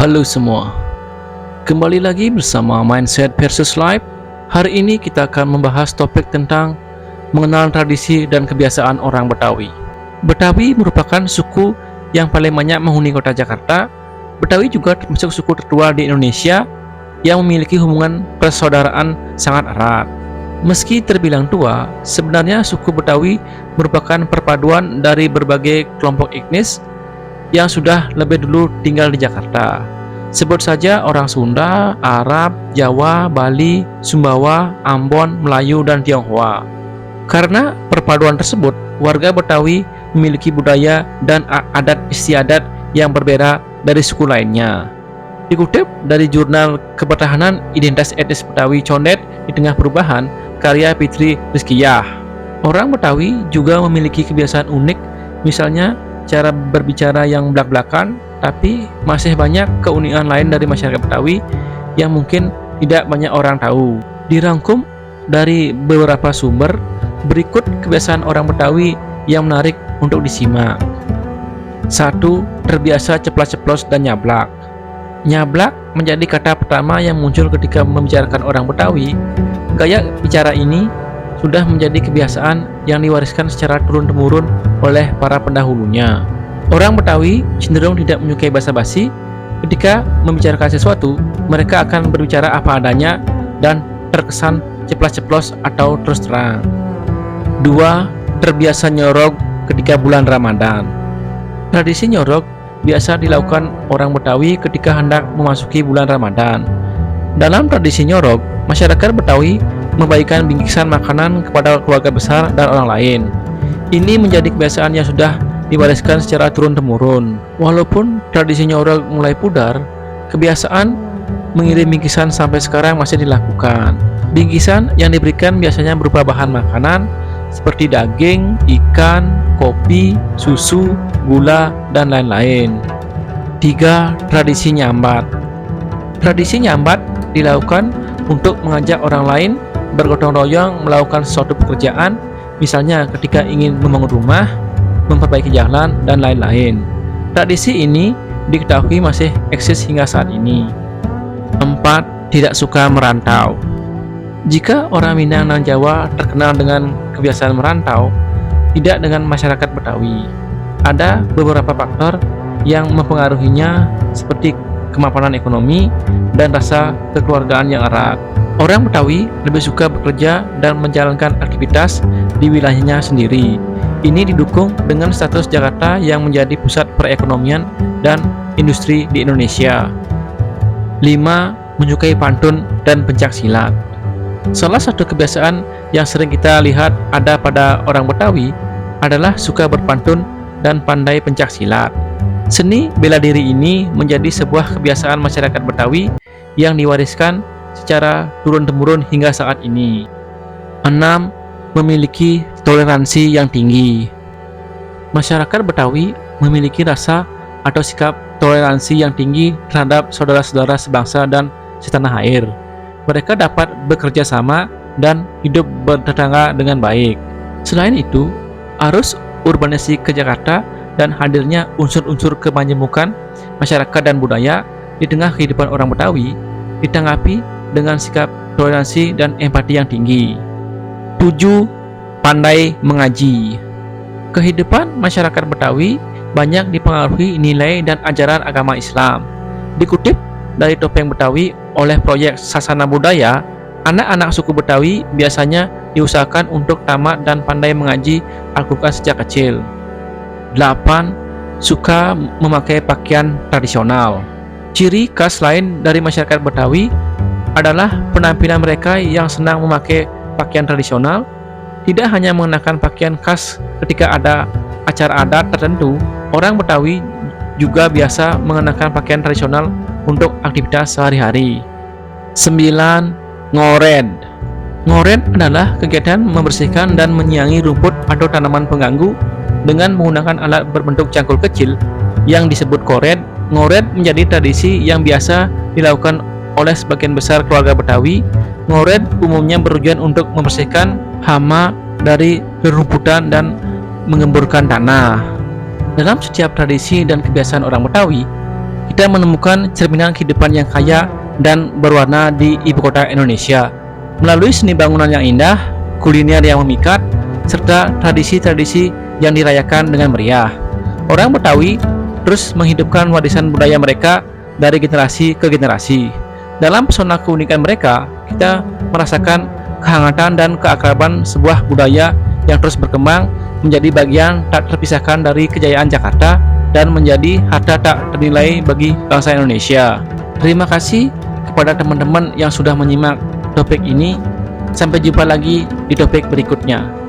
Halo semua, kembali lagi bersama Mindset versus Life. Hari ini kita akan membahas topik tentang mengenal tradisi dan kebiasaan orang Betawi. Betawi merupakan suku yang paling banyak menghuni kota Jakarta. Betawi juga termasuk suku tertua di Indonesia yang memiliki hubungan persaudaraan sangat erat. Meski terbilang tua, sebenarnya suku Betawi merupakan perpaduan dari berbagai kelompok etnis yang sudah lebih dulu tinggal di Jakarta. Sebut saja orang Sunda, Arab, Jawa, Bali, Sumbawa, Ambon, Melayu, dan Tionghoa. Karena perpaduan tersebut, warga Betawi memiliki budaya dan adat istiadat yang berbeda dari suku lainnya. Dikutip dari jurnal Kepertahanan Identitas Etnis Betawi Condet di Tengah Perubahan, karya Fitri Rizkiyah. Orang Betawi juga memiliki kebiasaan unik, misalnya cara berbicara yang blak-blakan, tapi masih banyak keunikan lain dari masyarakat Betawi yang mungkin tidak banyak orang tahu. Dirangkum dari beberapa sumber, berikut kebiasaan orang Betawi yang menarik untuk disimak. 1. Terbiasa ceplas-ceplos dan nyablak. Nyablak menjadi kata pertama yang muncul ketika membicarakan orang Betawi. Gaya bicara ini sudah menjadi kebiasaan yang diwariskan secara turun-temurun oleh para pendahulunya. Orang Betawi cenderung tidak menyukai basa-basi. Ketika membicarakan sesuatu, mereka akan berbicara apa adanya dan terkesan ceplas-ceplos atau terus terang. 2. Terbiasa nyorog ketika bulan Ramadan. Tradisi nyorog biasa dilakukan orang Betawi ketika hendak memasuki bulan Ramadan. Dalam tradisi nyorog, masyarakat Betawi membagikan bingkisan makanan kepada keluarga besar dan orang lain. Ini menjadi kebiasaan yang sudah diwariskan secara turun-temurun. Walaupun tradisi nyorog mulai pudar, kebiasaan mengirim bingkisan sampai sekarang masih dilakukan. Bingkisan yang diberikan biasanya berupa bahan makanan seperti daging, ikan, kopi, susu, gula, dan lain-lain. 3. Tradisi nyambat. Tradisi nyambat dilakukan untuk mengajak orang lain bergotong royong melakukan suatu pekerjaan, misalnya ketika ingin membangun rumah, memperbaiki jalan, dan lain-lain. Tradisi ini diketahui masih eksis hingga saat ini. 4. Tidak suka merantau. Jika orang Minang dan Jawa terkenal dengan kebiasaan merantau, tidak dengan masyarakat Betawi. Ada beberapa faktor yang mempengaruhinya seperti kemapanan ekonomi dan rasa kekeluargaan yang erat. Orang Betawi lebih suka bekerja dan menjalankan aktivitas di wilayahnya sendiri. Ini didukung dengan status Jakarta yang menjadi pusat perekonomian dan industri di Indonesia. 5. Menyukai pantun dan pencak silat. Salah satu kebiasaan yang sering kita lihat ada pada orang Betawi adalah suka berpantun dan pandai pencak silat. Seni bela diri ini menjadi sebuah kebiasaan masyarakat Betawi yang diwariskan secara turun-temurun hingga saat ini. 6. Memiliki toleransi yang tinggi. Masyarakat Betawi memiliki rasa atau sikap toleransi yang tinggi terhadap saudara-saudara sebangsa dan setanah air. Mereka dapat bekerja sama dan hidup bertetangga dengan baik. Selain itu, arus urbanisasi ke Jakarta dan hadirnya unsur-unsur kemanjemukan masyarakat dan budaya di tengah kehidupan orang Betawi ditanggapi dengan sikap toleransi dan empati yang tinggi. 7. Pandai mengaji. Kehidupan masyarakat Betawi banyak dipengaruhi nilai dan ajaran agama Islam. Dikutip dari Topeng Betawi oleh proyek Sasana Budaya, anak-anak suku Betawi biasanya diusahakan untuk tamat dan pandai mengaji Al-Quran sejak kecil. 8. Suka memakai pakaian tradisional. Ciri khas lain dari masyarakat Betawi adalah penampilan mereka yang senang memakai pakaian tradisional. Tidak hanya mengenakan pakaian khas ketika ada acara adat tertentu, orang Betawi juga biasa mengenakan pakaian tradisional untuk aktivitas sehari-hari. 9. Ngored. Ngored adalah kegiatan membersihkan dan menyiangi rumput atau tanaman pengganggu dengan menggunakan alat berbentuk cangkul kecil yang disebut kored. Ngored menjadi tradisi yang biasa dilakukan oleh sebagian besar keluarga Betawi. Ngored umumnya bertujuan untuk membersihkan hama dari rerumputan dan mengemburkan tanah. Dalam setiap tradisi dan kebiasaan orang Betawi, kita menemukan cerminan kehidupan yang kaya dan berwarna di ibu kota Indonesia. Melalui seni bangunan yang indah, kuliner yang memikat, serta tradisi-tradisi yang dirayakan dengan meriah, orang Betawi terus menghidupkan warisan budaya mereka dari generasi ke generasi. Dalam pesona keunikan mereka, kita merasakan kehangatan dan keakraban sebuah budaya yang terus berkembang menjadi bagian tak terpisahkan dari kejayaan Jakarta dan menjadi harta tak ternilai bagi bangsa Indonesia. Terima kasih kepada teman-teman yang sudah menyimak topik ini. Sampai jumpa lagi di topik berikutnya.